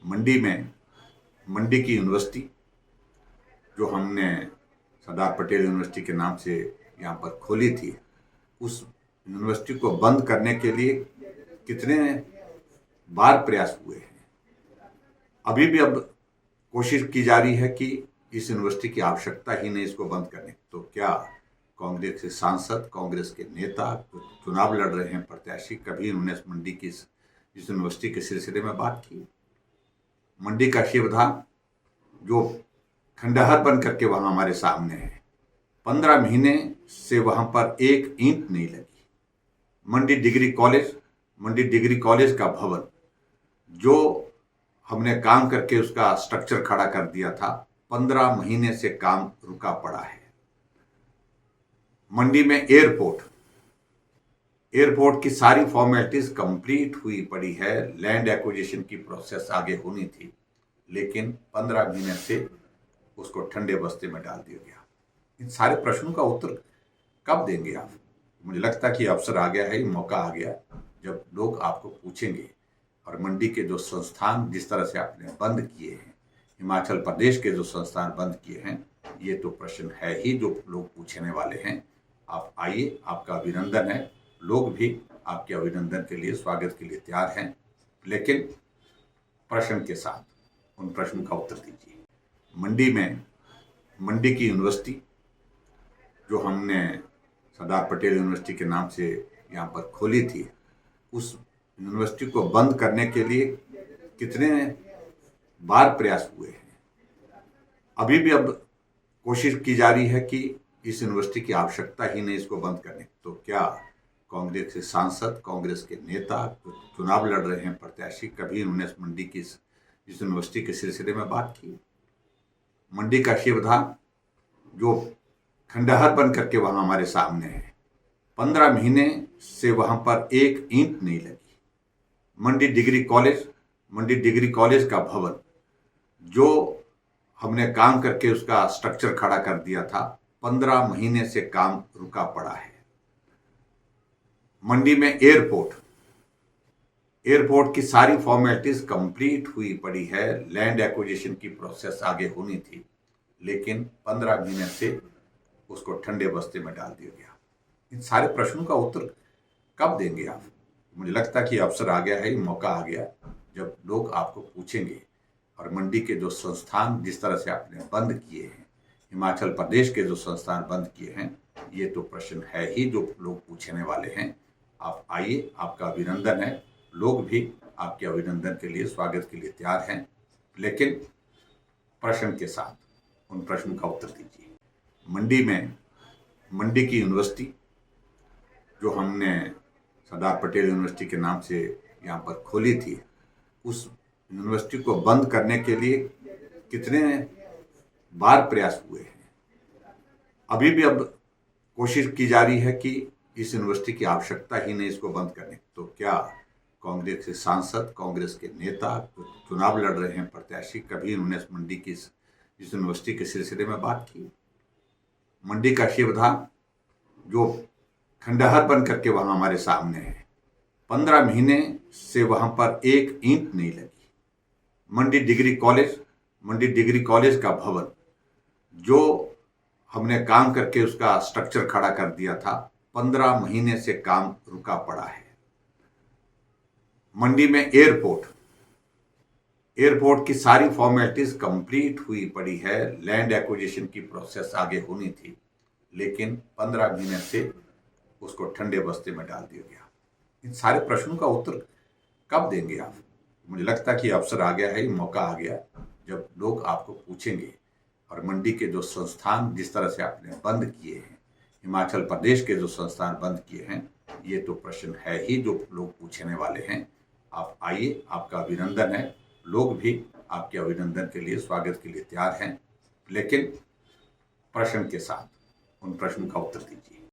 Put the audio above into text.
मंडी में मंडी की यूनिवर्सिटी जो हमने सरदार पटेल यूनिवर्सिटी के नाम से यहाँ पर खोली थी, उस यूनिवर्सिटी को बंद करने के लिए कितने बार प्रयास हुए हैं। अभी भी अब कोशिश की जा रही है कि इस यूनिवर्सिटी की आवश्यकता ही नहीं इसको बंद करने। तो क्या कांग्रेस के सांसद, कांग्रेस के नेता जो चुनाव लड़ रहे हैं प्रत्याशी, कभी उन्होंने मंडी की इस यूनिवर्सिटी के सिलसिले में बात की? मंडी का शिवधाम जो खंडहर बन करके वहां हमारे सामने है, 15 महीने से वहां पर एक ईंट नहीं लगी। मंडी डिग्री कॉलेज का भवन जो हमने काम करके उसका स्ट्रक्चर खड़ा कर दिया था, 15 महीने से काम रुका पड़ा है। मंडी में एयरपोर्ट की सारी फॉर्मेलिटीज कंप्लीट हुई पड़ी है, लैंड एक्विजिशन की प्रोसेस आगे होनी थी, लेकिन 15 महीने से उसको ठंडे बस्ते में डाल दिया गया। इन सारे प्रश्नों का उत्तर कब देंगे आप? मुझे लगता है कि अवसर आ गया है, मौका आ गया जब लोग आपको पूछेंगे। और मंडी के जो संस्थान जिस तरह से आपने बंद किए हैं, हिमाचल प्रदेश के जो संस्थान बंद किए हैं, ये तो प्रश्न है ही जो लोग पूछने वाले हैं। आप आइए, आपका अभिनंदन है, लोग भी आपके अभिनंदन के लिए, स्वागत के लिए तैयार हैं, लेकिन प्रश्न के साथ उन प्रश्न का उत्तर दीजिए। मंडी की यूनिवर्सिटी जो हमने सरदार पटेल यूनिवर्सिटी के नाम से यहाँ पर खोली थी, उस यूनिवर्सिटी को बंद करने के लिए कितने बार प्रयास हुए हैं। अभी भी अब कोशिश की जा रही है कि इस यूनिवर्सिटी की आवश्यकता ही नहीं इसको बंद करने। तो क्या कांग्रेस के सांसद, कांग्रेस के नेता जो चुनाव लड़ रहे हैं प्रत्याशी, कभी उन्होंने मंडी की इस यूनिवर्सिटी के सिलसिले में बात की? मंडी का शिवधाम जो खंडहर बन करके वहां हमारे सामने है, 15 महीने से वहां पर एक ईंट नहीं लगी। मंडी डिग्री कॉलेज का भवन जो हमने काम करके उसका स्ट्रक्चर खड़ा कर दिया था, 15 महीने से काम रुका पड़ा है। मंडी में एयरपोर्ट की सारी फॉर्मेलिटीज कंप्लीट हुई पड़ी है, लैंड एक्विजिशन की प्रोसेस आगे होनी थी, लेकिन 15 महीने से उसको ठंडे बस्ते में डाल दिया गया। इन सारे प्रश्नों का उत्तर कब देंगे आप? मुझे लगता है कि अवसर आ गया है, मौका आ गया जब लोग आपको पूछेंगे। और मंडी के जो संस्थान जिस तरह से आपने बंद किए हैं, हिमाचल प्रदेश के जो संस्थान बंद किए हैं, ये तो प्रश्न है ही जो लोग पूछने वाले हैं। आप आइए, आपका अभिनंदन है, लोग भी आपके अभिनंदन के लिए, स्वागत के लिए तैयार हैं, लेकिन प्रश्न के साथ उन प्रश्न का उत्तर दीजिए। मंडी की यूनिवर्सिटी जो हमने सरदार पटेल यूनिवर्सिटी के नाम से यहाँ पर खोली थी, उस यूनिवर्सिटी को बंद करने के लिए कितने बार प्रयास हुए हैं। अभी भी अब कोशिश की जा रही है कि इस यूनिवर्सिटी की आवश्यकता ही नहीं इसको बंद करने। तो क्या कांग्रेस के सांसद, कांग्रेस के नेता जो चुनाव लड़ रहे हैं प्रत्याशी, कभी उन्होंने मंडी की इस यूनिवर्सिटी के सिलसिले में बात की? मंडी का शिवधाम जो खंडहर बन करके वहां हमारे सामने है, 15 महीने से वहां पर एक ईंट नहीं लगी। मंडी डिग्री कॉलेज का भवन जो हमने काम करके उसका स्ट्रक्चर खड़ा कर दिया था, 15 महीने से काम रुका पड़ा है। मंडी में एयरपोर्ट की सारी फॉर्मेलिटीज कंप्लीट हुई पड़ी है, लैंड एक्विजिशन की प्रोसेस आगे होनी थी, लेकिन 15 महीने से उसको ठंडे बस्ते में डाल दिया गया। इन सारे प्रश्नों का उत्तर कब देंगे आप? मुझे लगता है कि अवसर आ गया है, मौका आ गया जब लोग आपको पूछेंगे। और मंडी के जो संस्थान जिस तरह से आपने बंद किए हैं, हिमाचल प्रदेश के जो संस्थान बंद किए हैं, ये तो प्रश्न है ही जो लोग पूछने वाले हैं। आप आइए, आपका अभिनंदन है, लोग भी आपके अभिनंदन के लिए, स्वागत के लिए तैयार हैं, लेकिन प्रश्न के साथ उन प्रश्न का उत्तर दीजिए।